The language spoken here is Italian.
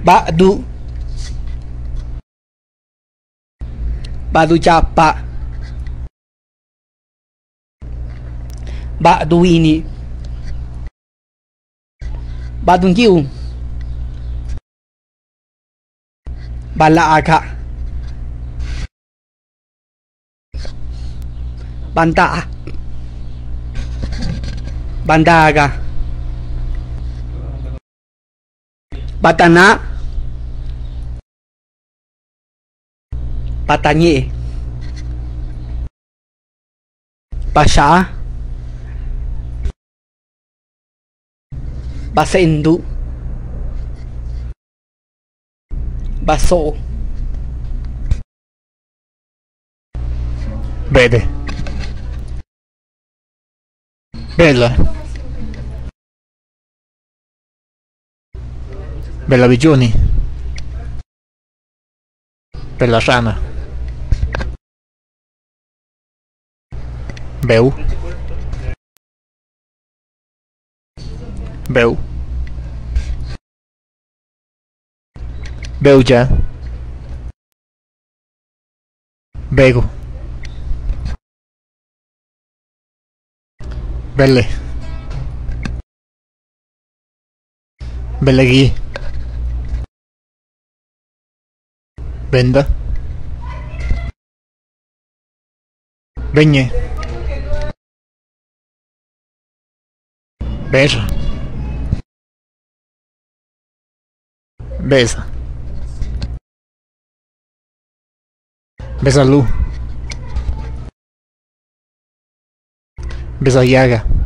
Ba'du. Ba'du Ciappa. Ba'du ini. Ba'du Kiu. Balla Aka. Banta. Bandaga. Batana. Patanye. Pasha. Basendu. Baso. Vede. Bella. Bella Vigioni. Bella sana. Beu. Beu. Beugia. Bego. Belle. Belleghi. Benda. Begne. Besa. Besa. Besalú. Besayaga.